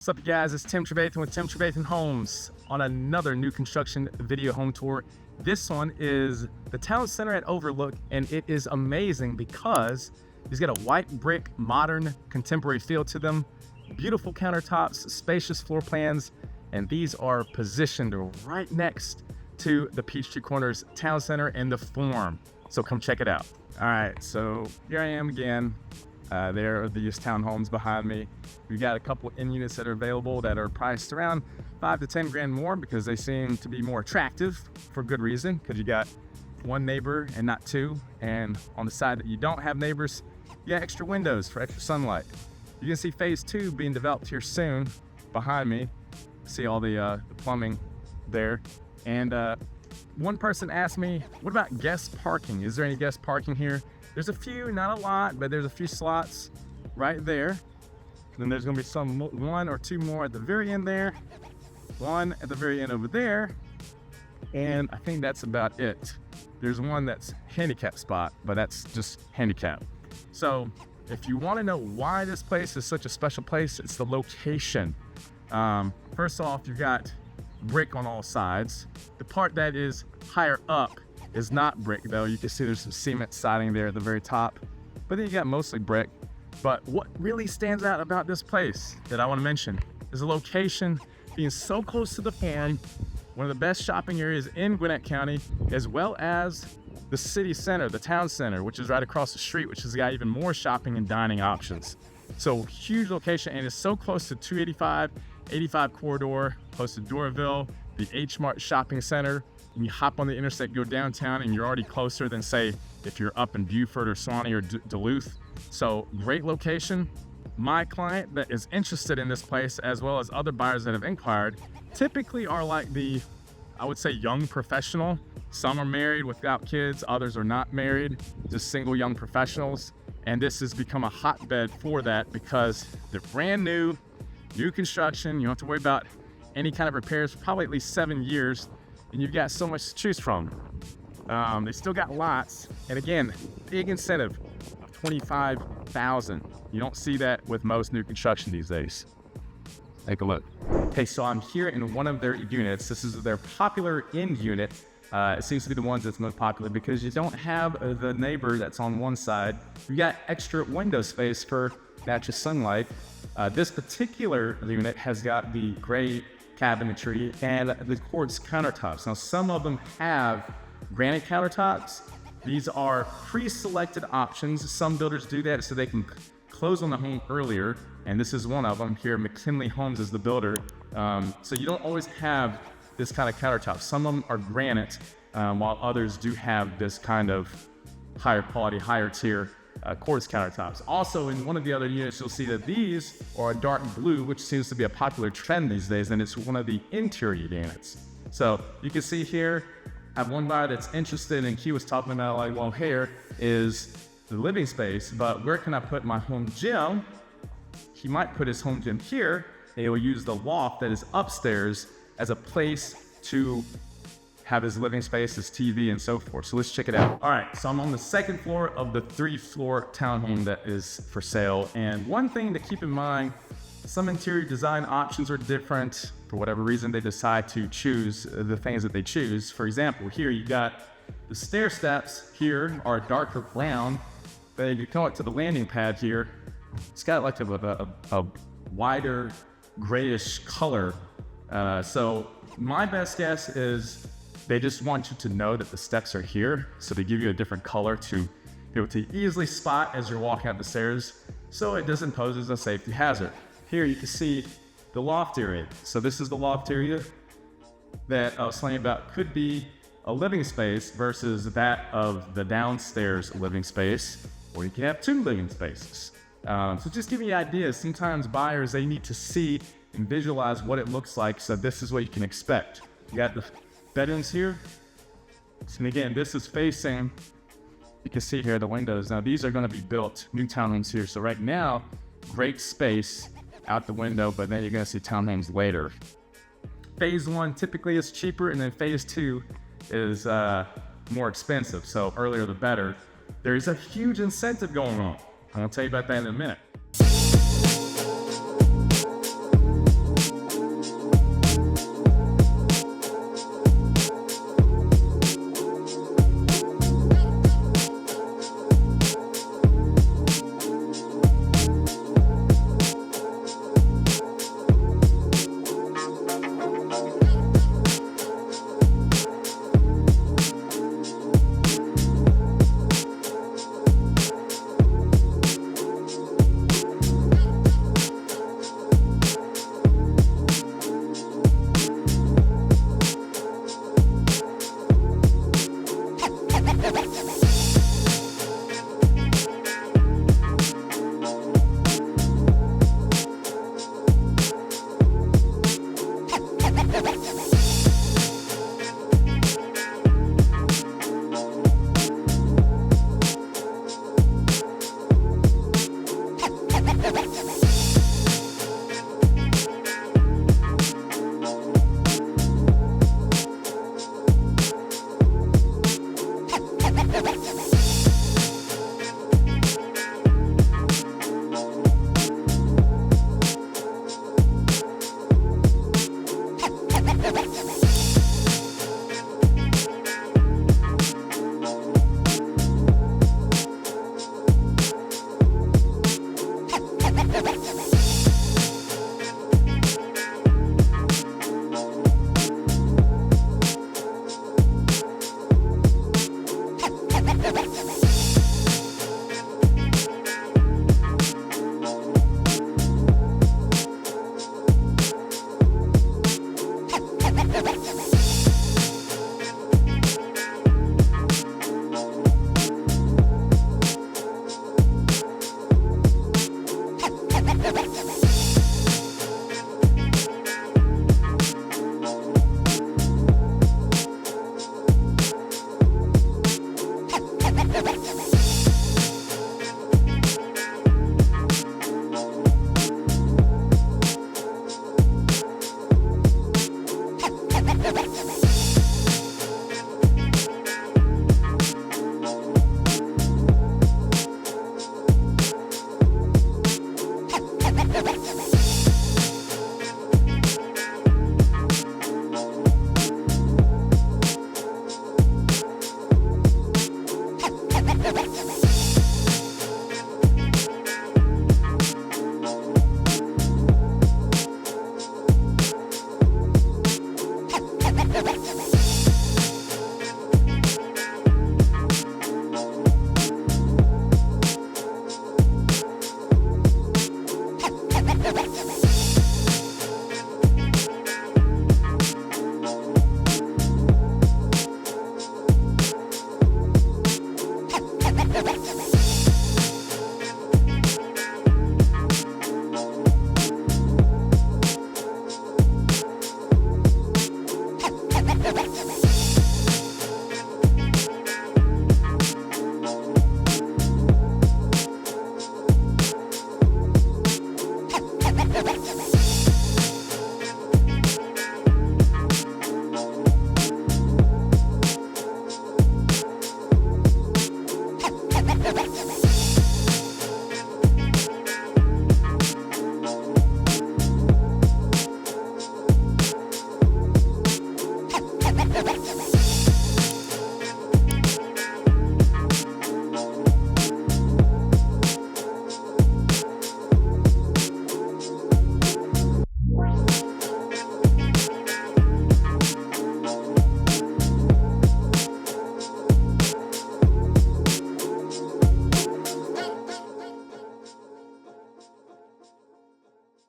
What's up, you guys? It's Tim Trevathan with Tim Trevathan Homes on another new construction video home tour. This one is the Town Center at Overlook, and it is amazing because these got a white brick, modern, contemporary feel to them, beautiful countertops, spacious floor plans, and these are positioned right next to the Peachtree Corners Town Center and the Forum. So come check it out. All right, so here I am again. There are these townhomes behind me. We've got a couple in units that are available that are priced around 5 to 10 grand more because they seem to be more attractive for good reason, because you got one neighbor and not two. And on the side that you don't have neighbors, you got extra windows for extra sunlight. You can see phase 2 being developed here soon behind me. See all the plumbing there. And one person asked me, what about guest parking? Is there any guest parking here? There's a few, not a lot, but there's a few slots right there. And then there's gonna be one or two more at the very end there, one at the very end over there, and I think that's about it. There's one that's handicap spot, but that's just handicap. So if you wanna know why this place is such a special place, it's the location. First off, you've got brick on all sides. The part that is higher up is not brick though. You can see there's some cement siding there at the very top, but then you got mostly brick. But what really stands out about this place that I want to mention is the location being so close to the Forum, one of the best shopping areas in Gwinnett County, as well as the city center, the town center, which is right across the street, which has got even more shopping and dining options. So huge location, and it's so close to 285, 85 corridor, close to Doraville, the H Mart shopping center. And you hop on the interstate, go downtown, and you're already closer than, say, if you're up in Beaufort or Suwanee or Duluth. So great location. My client that is interested in this place, as well as other buyers that have inquired, typically are like the, I would say, young professional. Some are married without kids, others are not married, just single young professionals. And this has become a hotbed for that because they're brand new construction. You don't have to worry about any kind of repairs for probably at least 7 years. And you've got so much to choose from. They still got lots, and again, big incentive of $25,000. You don't see that with most new construction these days. Take a look. Okay, so I'm here in one of their units. This is their popular end unit. It seems to be the ones that's most popular because you don't have the neighbor that's on one side. You got extra window space for natural sunlight. This particular unit has got the gray cabinetry and the quartz countertops. Now, some of them have granite countertops. These are pre-selected options. Some builders do that so they can close on the home earlier, and this is one of them here. McKinley Homes is the builder. So you don't always have this kind of countertop. Some of them are granite, while others do have this kind of higher quality, higher tier quartz countertops. Also, in one of the other units, you'll see that these are a dark blue, which seems to be a popular trend these days, and it's one of the interior units. So you can see here, I have one buyer that's interested, and he was talking about, like, well, here is the living space, but where can I put my home gym? He might put his home gym here, and he will use the loft that is upstairs as a place to have his living space, his TV, and so forth. So let's check it out. All right, so I'm on the second floor of the 3-floor townhome that is for sale. And one thing to keep in mind, some interior design options are different. For whatever reason, they decide to choose the things that they choose. For example, here you got the stair steps here are a darker brown. Then you come up to the landing pad here. It's got like a wider grayish color. So my best guess is they just want you to know that the steps are here, so they give you a different color to be able to easily spot as you're walking up the stairs, so it doesn't pose as a safety hazard. Here you can see the loft area. So this is the loft area that I was telling you about could be a living space versus that of the downstairs living space, or you can have 2 living spaces. So just give you ideas. Sometimes buyers, they need to see and visualize what it looks like, so this is what you can expect. You got the bedrooms here, and again, this is facing, you can see here the windows. Now these are going to be built new townhomes here, so right now great space out the window, but then you're going to see townhomes later. Phase 1 typically is cheaper, and then phase 2 is more expensive, so earlier the better. There's a huge incentive going on. I'll tell you about that in a minute.